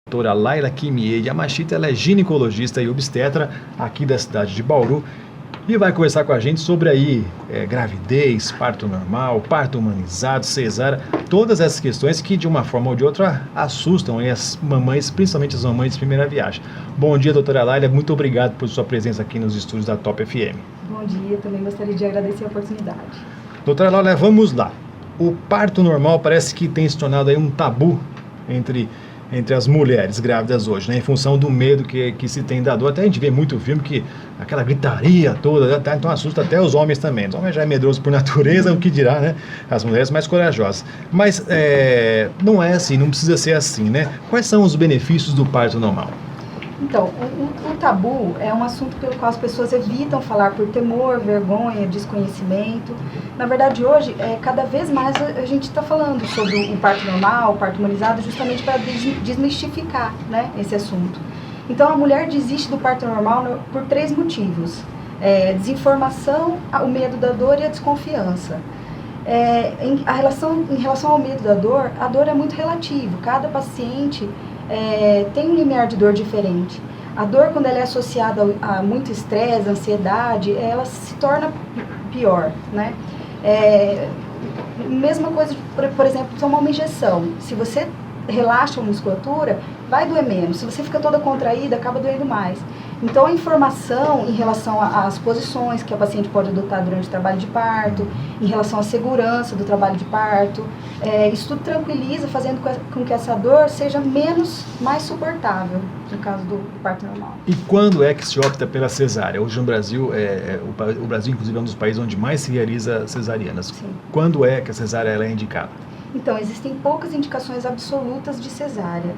Doutora Laila Kimie Yamashita, ela é ginecologista e obstetra aqui da cidade de Bauru e vai conversar com a gente sobre aí gravidez, parto normal, parto humanizado, cesárea, todas essas questões que de uma forma ou de outra assustam aí as mamães, principalmente as mamães de primeira viagem. Bom dia, doutora Laila, muito obrigado por sua presença aqui nos estúdios da Top FM. Bom dia, também gostaria de agradecer a oportunidade. Doutora Laila, vamos lá. O parto normal parece que tem se tornado aí um tabu entre as mulheres grávidas hoje, né? Em função do medo que se tem da dor. Até a gente vê muito filme que aquela gritaria toda, tá? Então assusta até os homens também. Os homens já é medroso por natureza, o que dirá, né? As mulheres mais corajosas. Mas não é assim, não precisa ser assim, né? Quais são os benefícios do parto normal? Então, o tabu é um assunto pelo qual as pessoas evitam falar por temor, vergonha, desconhecimento. Na verdade, hoje, cada vez mais a gente está falando sobre o parto normal, o parto humanizado, justamente para desmistificar, né, esse assunto. Então, a mulher desiste do parto normal por 3 motivos. Desinformação, o medo da dor e a desconfiança. Em relação ao medo da dor, a dor é muito relativa. Cada paciente tem um limiar de dor diferente. A dor, quando ela é associada a muito estresse, ansiedade, ela se torna pior, né? Mesma coisa, por exemplo, tomar uma injeção. Se você relaxa a musculatura, vai doer menos. Se você fica toda contraída, acaba doendo mais. Então, a informação em relação às posições que a paciente pode adotar durante o trabalho de parto, em relação à segurança do trabalho de parto, isso tudo tranquiliza, fazendo com que essa dor seja mais suportável, no caso do parto normal. E quando é que se opta pela cesárea? Hoje no Brasil, o Brasil, inclusive, é um dos países onde mais se realiza cesarianas. Sim. Quando é que a cesárea ela é indicada? Então, existem poucas indicações absolutas de cesárea.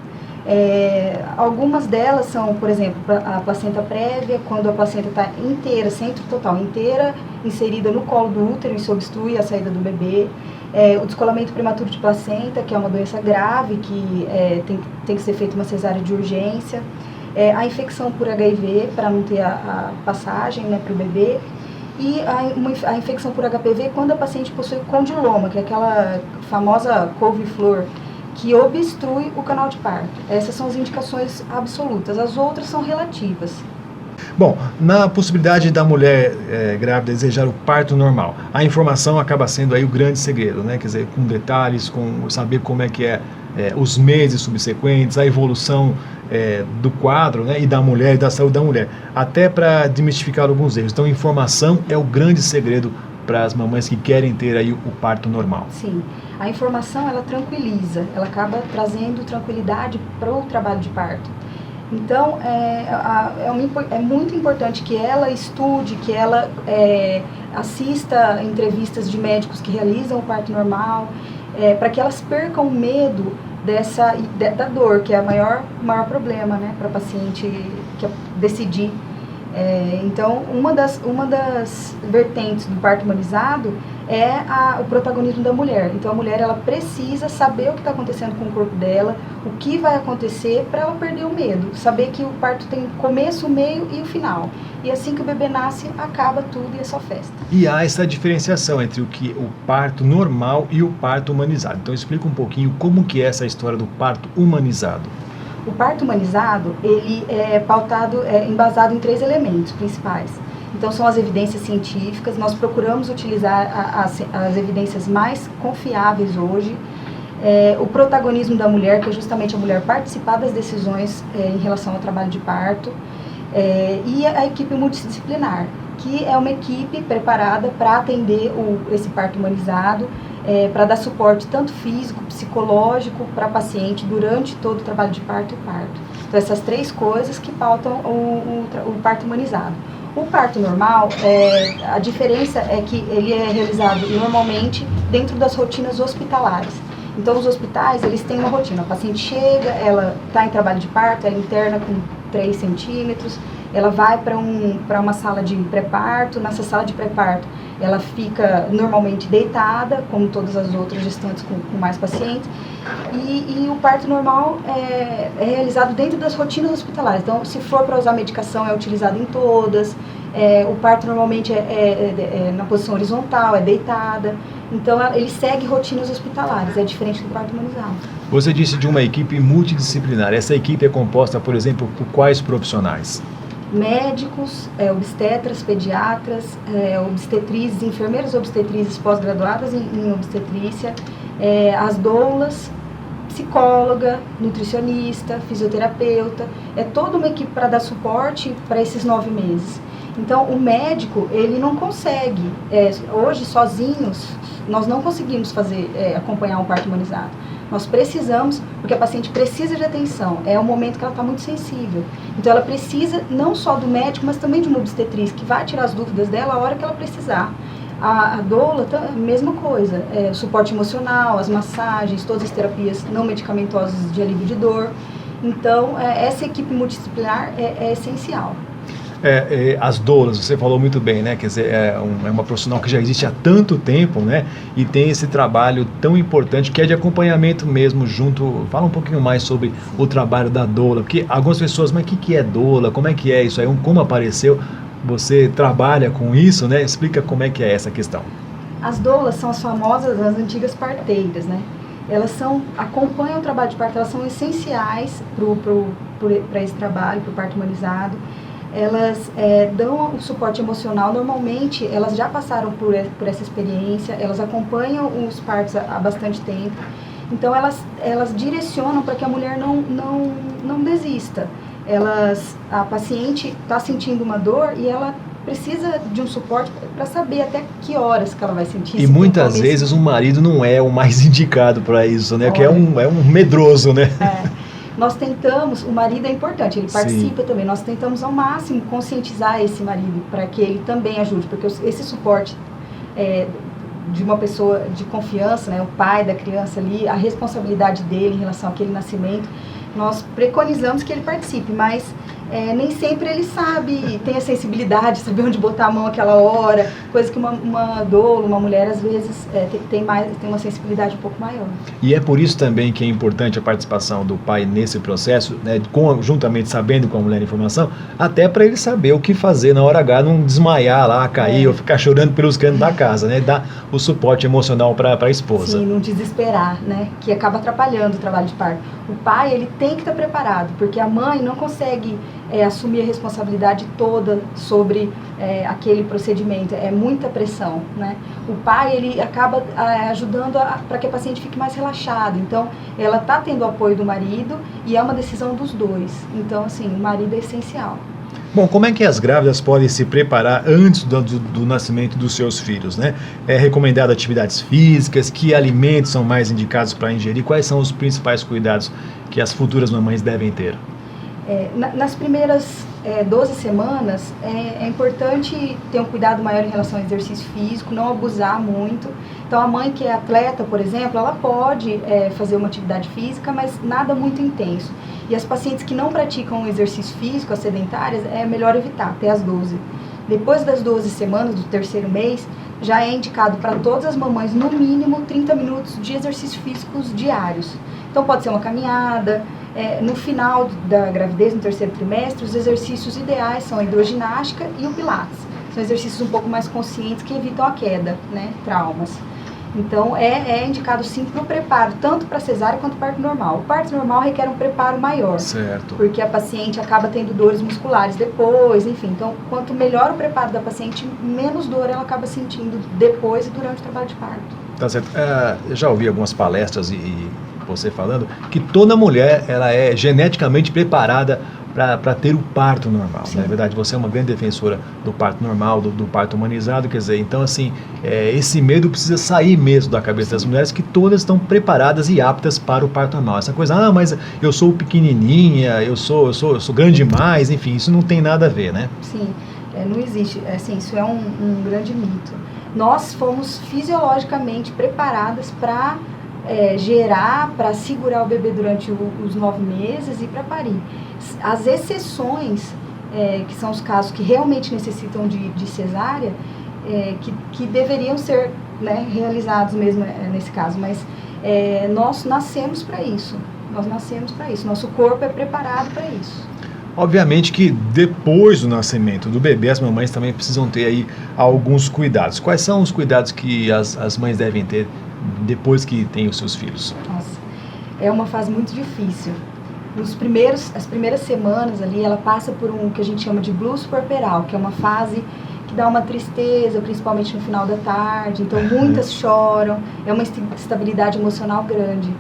Algumas delas são, por exemplo, a placenta prévia, quando a placenta está inteira, centro total, inteira, inserida no colo do útero, isso obstrui a saída do bebê. O descolamento prematuro de placenta, que é uma doença grave, que tem que ser feita uma cesárea de urgência. A infecção por HIV, para não ter a passagem, né, para o bebê. E a infecção por HPV quando a paciente possui condiloma, que é aquela famosa couve-flor, que obstrui o canal de parto. Essas são as indicações absolutas, as outras são relativas. Bom, na possibilidade da mulher grávida desejar o parto normal, a informação acaba sendo aí o grande segredo, né? Quer dizer, com detalhes, com saber como é que os meses subsequentes, a evolução do quadro, né? E da mulher, e da saúde da mulher, até para desmistificar alguns erros. Então, informação é o grande segredo para as mamães que querem ter aí o parto normal. Sim, a informação ela tranquiliza, ela acaba trazendo tranquilidade para o trabalho de parto. Então, é muito importante que ela estude, que ela assista entrevistas de médicos que realizam o parto normal, para que elas percam o medo da dor, que é o maior problema, né, para a paciente decidir. Então, uma das vertentes do parto humanizado é o protagonismo da mulher. Então, a mulher ela precisa saber o que está acontecendo com o corpo dela, o que vai acontecer para ela perder o medo. Saber que o parto tem começo, meio e o final. E assim que o bebê nasce, acaba tudo e é só festa. E há essa diferenciação entre o parto normal e o parto humanizado. Então, explica um pouquinho como que é essa história do parto humanizado. O parto humanizado, ele é embasado em 3 elementos principais. Então, são as evidências científicas, nós procuramos utilizar as evidências mais confiáveis hoje. O protagonismo da mulher, que é justamente a mulher participar das decisões em relação ao trabalho de parto. E a equipe multidisciplinar, que é uma equipe preparada para atender esse parto humanizado, para dar suporte tanto físico, psicológico para a paciente durante todo o trabalho de parto e parto. Então, essas 3 coisas que pautam o parto humanizado. O parto normal, a diferença é que ele é realizado normalmente dentro das rotinas hospitalares. Então, os hospitais, eles têm uma rotina. A paciente chega, ela está em trabalho de parto, ela interna com 3 centímetros, ela vai para uma sala de pré-parto. Nessa sala de pré-parto, ela fica normalmente deitada, como todas as outras gestantes com mais pacientes, e o parto normal é realizado dentro das rotinas hospitalares. Então, se for para usar medicação, é utilizado em todas. O parto normalmente é na posição horizontal, é deitada. Então, ele segue rotinas hospitalares, é diferente do parto humanizado. Você disse de uma equipe multidisciplinar. Essa equipe é composta, por exemplo, por quais profissionais? Médicos, obstetras, pediatras, obstetrizes, enfermeiras obstetrizes pós-graduadas em obstetrícia, as doulas, psicóloga, nutricionista, fisioterapeuta, é toda uma equipe para dar suporte para esses 9 meses. Então, o médico, ele não consegue, hoje, sozinhos, nós não conseguimos acompanhar um parto humanizado. Nós precisamos, porque a paciente precisa de atenção, é um momento que ela está muito sensível. Então, ela precisa não só do médico, mas também de uma obstetriz, que vai tirar as dúvidas dela a hora que ela precisar. A doula, mesma coisa, o suporte emocional, as massagens, todas as terapias não medicamentosas de alívio de dor. Então, essa equipe multidisciplinar é essencial. As doulas, você falou muito bem, né? Quer dizer, é uma profissional que já existe há tanto tempo, né? E tem esse trabalho tão importante que é de acompanhamento mesmo junto. Fala um pouquinho mais sobre o trabalho da doula, porque algumas pessoas, mas o que é doula? Como é que é isso aí? Como apareceu? Você trabalha com isso, né? Explica como é que é essa questão. As doulas são as famosas, as antigas parteiras, né? Elas acompanham o trabalho de parto, elas são essenciais para esse trabalho, para o parto humanizado. Elas dão o suporte emocional, normalmente elas já passaram por essa experiência, elas acompanham os partos há bastante tempo, então elas direcionam para que a mulher não desista. A paciente está sentindo uma dor e ela precisa de um suporte para saber até que horas que ela vai sentir. E muitas vezes o marido não é o mais indicado para isso, né? Que é um medroso, né? Nós tentamos, o marido é importante, ele participa também, nós tentamos ao máximo conscientizar esse marido para que ele também ajude, porque esse suporte de uma pessoa de confiança, né, o pai da criança ali, a responsabilidade dele em relação àquele nascimento, nós preconizamos que ele participe, mas nem sempre ele sabe, tem a sensibilidade, saber onde botar a mão aquela hora, coisa que uma doula, uma mulher, às vezes, tem uma sensibilidade um pouco maior. E é por isso também que é importante a participação do pai nesse processo, né, juntamente sabendo com a mulher a informação, até para ele saber o que fazer na hora H, não desmaiar lá, cair ou ficar chorando pelos cantos da casa, né, dar o suporte emocional para a esposa. Sim, não desesperar, né, que acaba atrapalhando o trabalho de parto. O pai, ele tem que estar preparado, porque a mãe não consegue assumir a responsabilidade toda sobre aquele procedimento, é muita pressão, né? O pai, ele acaba ajudando para que a paciente fique mais relaxada, então ela está tendo o apoio do marido e é uma decisão dos dois, então assim, o marido é essencial. Bom, como é que as grávidas podem se preparar antes do nascimento dos seus filhos, né? É recomendado atividades físicas, que alimentos são mais indicados para ingerir, quais são os principais cuidados que as futuras mamães devem ter? Nas primeiras 12 semanas, é importante ter um cuidado maior em relação ao exercício físico, não abusar muito. Então, a mãe que é atleta, por exemplo, ela pode fazer uma atividade física, mas nada muito intenso. E as pacientes que não praticam exercício físico, as sedentárias, é melhor evitar, até as 12. Depois das 12 semanas, do terceiro mês, já é indicado para todas as mamães, no mínimo, 30 minutos de exercícios físicos diários. Então, pode ser uma caminhada. No final da gravidez, no terceiro trimestre, os exercícios ideais são a hidroginástica e o pilates. São exercícios um pouco mais conscientes que evitam a queda, né, traumas. Então, é indicado sim para o preparo, tanto para cesárea quanto para parto normal. O parto normal requer um preparo maior, certo, porque a paciente acaba tendo dores musculares depois, enfim. Então, quanto melhor o preparo da paciente, menos dor ela acaba sentindo depois e durante o trabalho de parto. Tá certo. Eu já ouvi algumas palestras e você falando que toda mulher ela é geneticamente preparada para ter o parto normal. Na verdade, você é uma grande defensora do parto normal, do parto humanizado, quer dizer, então assim, esse medo precisa sair mesmo da cabeça das mulheres, que todas estão preparadas e aptas para o parto normal. Essa coisa, mas eu sou pequenininha, eu sou grande demais, enfim, isso não tem nada a ver, né? Sim, não existe, assim, isso é um grande mito. Nós fomos fisiologicamente preparadas para gerar, para segurar o bebê durante os 9 meses e para parir. As exceções, que são os casos que realmente necessitam de cesárea, que deveriam ser, né, realizados mesmo nesse caso, mas nós nascemos para isso. Nosso corpo é preparado para isso. Obviamente que depois do nascimento do bebê, as mamães também precisam ter aí alguns cuidados. Quais são os cuidados que as mães devem ter depois que têm os seus filhos? Nossa. é uma fase muito difícil. As primeiras semanas ali, ela passa por um que a gente chama de blues puerperal, que é uma fase que dá uma tristeza, principalmente no final da tarde. Então, muitas choram, é uma instabilidade emocional grande,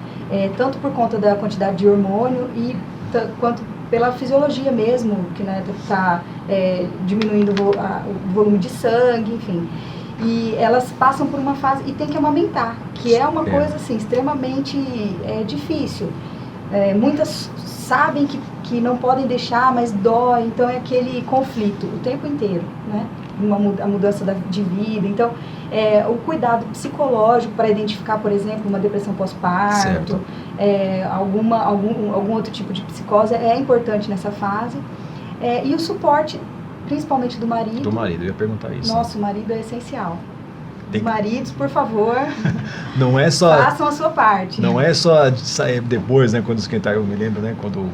tanto por conta da quantidade de hormônio quanto pela fisiologia mesmo, que está diminuindo o volume de sangue, enfim. E elas passam por uma fase e tem que amamentar, que é uma coisa assim, extremamente difícil. Muitas sabem que não podem deixar, mas dói, então é aquele conflito o tempo inteiro, né? A mudança de vida. Então, o cuidado psicológico para identificar, por exemplo, uma depressão pós-parto, algum outro tipo de psicose é importante nessa fase. E o suporte, principalmente do marido. Do marido, eu ia perguntar isso. Nossa, o marido é essencial. Os maridos, por favor, não é só, façam a sua parte. Não é só sair depois, né, quando esquentar, eu me lembro, né, quando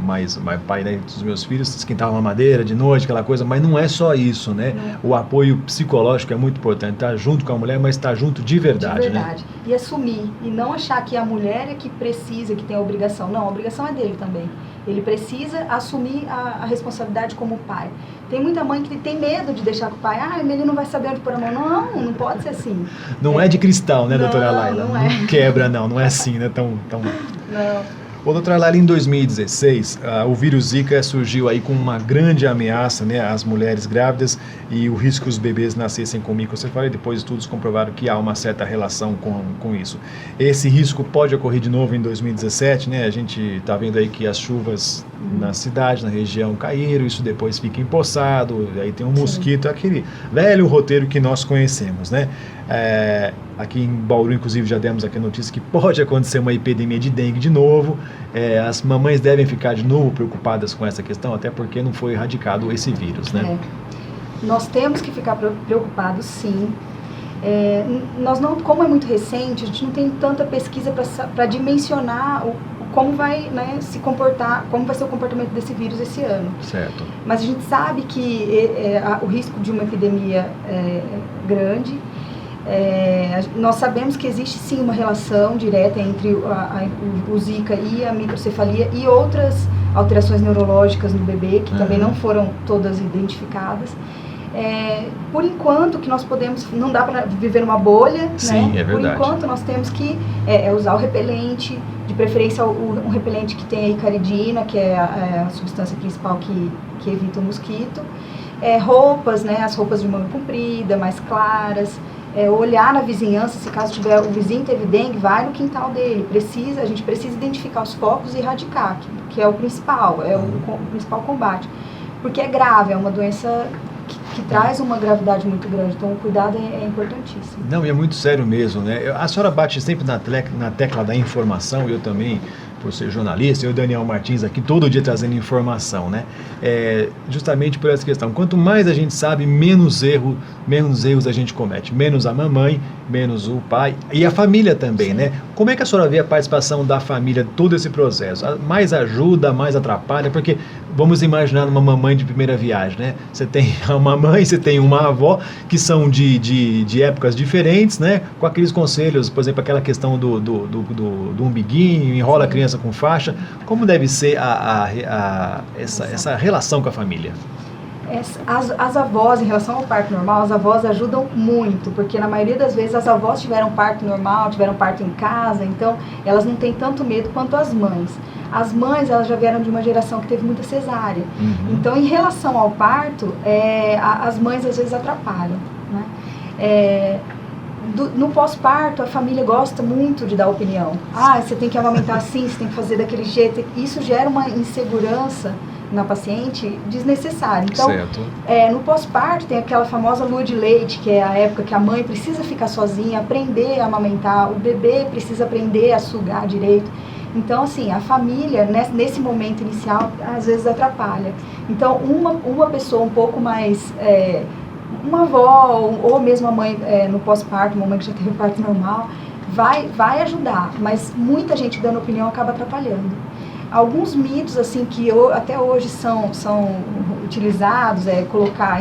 mais pai, né, dos meus filhos esquentava uma madeira de noite, aquela coisa, mas não é só isso, né? Não. O apoio psicológico é muito importante, estar junto com a mulher, mas estar junto de verdade, né? E assumir, e não achar que a mulher é que precisa, que tem a obrigação. Não, a obrigação é dele também. Ele precisa assumir a responsabilidade como pai. Tem muita mãe que tem medo de deixar com o pai. Ele não vai saber onde pôr a mão. Não pode ser assim. Não é de cristal, né, doutora Laila? Não é. Quebra, não é assim, né? Tão... Não. Ô, doutora Laila, em 2016, o vírus Zika surgiu aí com uma grande ameaça, né, às mulheres grávidas e o risco que os bebês nascessem com microcefalia. Depois estudos comprovaram que há uma certa relação com isso. Esse risco pode ocorrer de novo em 2017, né? A gente está vendo aí que as chuvas na cidade, na região, caíram, isso depois fica empoçado, aí tem um mosquito, aquele velho roteiro que nós conhecemos, né? Aqui em Bauru, inclusive, já demos aqui a notícia que pode acontecer uma epidemia de dengue de novo. As mamães devem ficar de novo preocupadas com essa questão, até porque não foi erradicado esse vírus, né? Nós temos que ficar preocupados, sim. Nós não, como é muito recente, a gente não tem tanta pesquisa para dimensionar como vai, né, se comportar, como vai ser o comportamento desse vírus esse ano. Certo. Mas a gente sabe que o risco de uma epidemia é grande. Nós sabemos que existe sim uma relação direta entre o Zika e a microcefalia e outras alterações neurológicas no bebê, que também não foram todas identificadas. Por enquanto que nós podemos, não dá para viver numa bolha, sim, né? É verdade. Por enquanto nós temos que usar o repelente, de preferência um repelente que tenha icaridina, que é a substância principal que evita o mosquito. Roupas, né? As roupas de manga comprida, mais claras. Olhar na vizinhança, se caso tiver o vizinho teve dengue, vai no quintal dele. A gente precisa identificar os focos e erradicar, que é o principal, o principal combate. Porque é grave, é uma doença que traz uma gravidade muito grande, então o cuidado é importantíssimo. Não, e é muito sério mesmo, né? A senhora bate sempre na tecla da informação, eu também, por ser jornalista, eu e o Daniel Martins aqui todo dia trazendo informação, né? Justamente por essa questão, quanto mais a gente sabe, menos erros a gente comete, menos a mamãe, menos o pai e a família também, sim, né? Como é que a senhora vê a participação da família, todo esse processo? Mais ajuda, mais atrapalha? Porque vamos imaginar uma mamãe de primeira viagem, né? Você tem uma mãe, você tem uma avó, que são de épocas diferentes, né? Com aqueles conselhos, por exemplo, aquela questão do umbiguinho, enrola a criança com faixa. Como deve ser essa relação com a família? As avós, em relação ao parto normal, as avós ajudam muito, porque na maioria das vezes as avós tiveram parto normal, tiveram parto em casa, então elas não têm tanto medo quanto as mães. As mães, elas já vieram de uma geração que teve muita cesárea. Então, em relação ao parto, as mães às vezes atrapalham, né? No pós-parto, a família gosta muito de dar opinião. Você tem que amamentar assim, você tem que fazer daquele jeito. Isso gera uma insegurança na paciente desnecessária. Então, no pós-parto tem aquela famosa lua de leite, que é a época que a mãe precisa ficar sozinha, aprender a amamentar, o bebê precisa aprender a sugar direito. Então, assim, a família, nesse momento inicial, às vezes atrapalha. Então, uma pessoa um pouco mais... uma avó ou mesmo a mãe no pós-parto, uma mãe que já teve parto normal, vai ajudar, mas muita gente dando opinião acaba atrapalhando. Alguns mitos, assim, que até hoje são utilizados,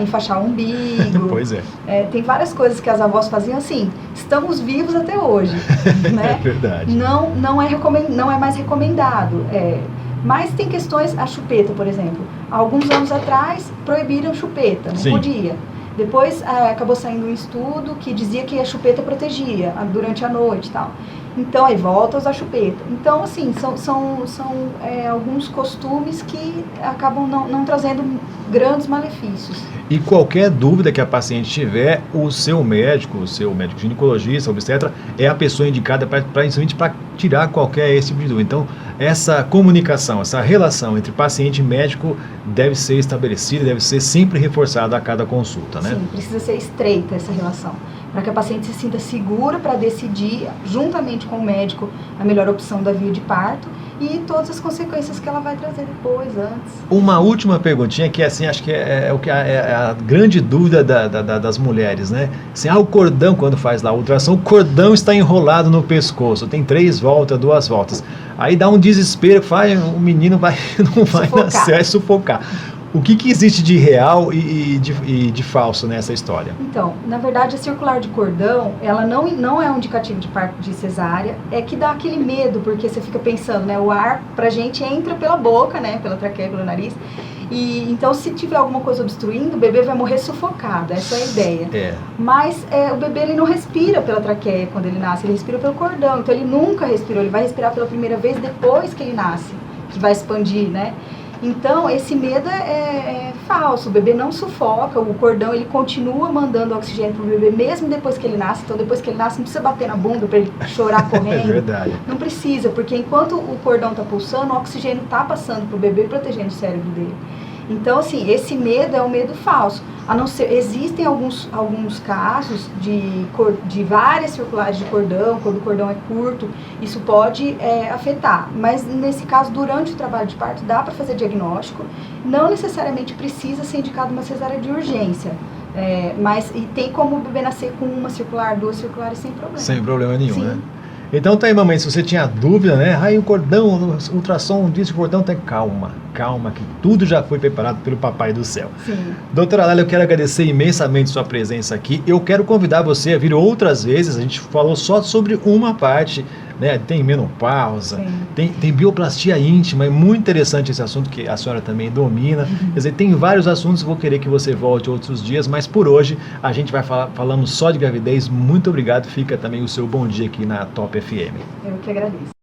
enfaixar o umbigo. Pois é. Tem várias coisas que as avós faziam assim, estamos vivos até hoje, né? É verdade. Não é mais recomendado. Mas tem questões, a chupeta, por exemplo. Há alguns anos atrás, proibiram chupeta, não Sim. podia. Depois acabou saindo um estudo que dizia que a chupeta protegia durante a noite e tal. Então, aí volta a usar chupeta. Então, assim, são alguns costumes que acabam não trazendo grandes malefícios. E qualquer dúvida que a paciente tiver, o seu médico ginecologista, obstetra, é a pessoa indicada para tirar qualquer esse tipo de dúvida. Então, essa comunicação, essa relação entre paciente e médico deve ser estabelecida, deve ser sempre reforçada a cada consulta, né? Sim, precisa ser estreita essa relação, para que a paciente se sinta segura para decidir, juntamente com o médico, a melhor opção da via de parto e todas as consequências que ela vai trazer depois, antes. Uma última perguntinha que assim, acho que é a grande dúvida das mulheres, né? Assim, o cordão, quando faz lá a ultrassom, o cordão está enrolado no pescoço, tem 3 voltas, 2 voltas. Aí dá um desespero, o menino não vai nascer, vai sufocar. O que existe de real e de falso nessa história? Então, na verdade, a circular de cordão, ela não é um indicativo de parto de cesárea, é que dá aquele medo, porque você fica pensando, né, o ar pra gente entra pela boca, né, pela traqueia, pelo nariz, e então se tiver alguma coisa obstruindo, o bebê vai morrer sufocado, essa é a ideia. Mas o bebê ele não respira pela traqueia quando ele nasce, ele respira pelo cordão, então ele nunca respirou, ele vai respirar pela primeira vez depois que ele nasce, que vai expandir, né? Então, esse medo é falso, o bebê não sufoca, o cordão ele continua mandando oxigênio para o bebê mesmo depois que ele nasce, então depois que ele nasce não precisa bater na bunda para ele chorar correndo. É verdade. Não precisa, porque enquanto o cordão está pulsando, o oxigênio está passando para o bebê, protegendo o cérebro dele. Então, assim, esse medo é um medo falso. A não ser, existem alguns casos de várias circulares de cordão, quando o cordão é curto, isso pode afetar. Mas, nesse caso, durante o trabalho de parto, dá para fazer diagnóstico. Não necessariamente precisa ser indicado uma cesárea de urgência. Mas tem como o bebê nascer com uma circular, 2 circulares sem problema. Sem problema nenhum, Sim. né? Então tá aí, mamãe, se você tinha dúvida, né? O cordão, o ultrassom diz que o cordão tem calma, que tudo já foi preparado pelo Papai do Céu. Sim. Doutora Lélia, eu quero agradecer imensamente sua presença aqui. Eu quero convidar você a vir outras vezes. A gente falou só sobre uma parte, né? Tem menopausa, tem bioplastia íntima, é muito interessante esse assunto que a senhora também domina. Quer dizer, tem vários assuntos, vou querer que você volte outros dias, mas por hoje a gente vai falando só de gravidez. Muito obrigado, fica também o seu bom dia aqui na Top FM. Eu que agradeço.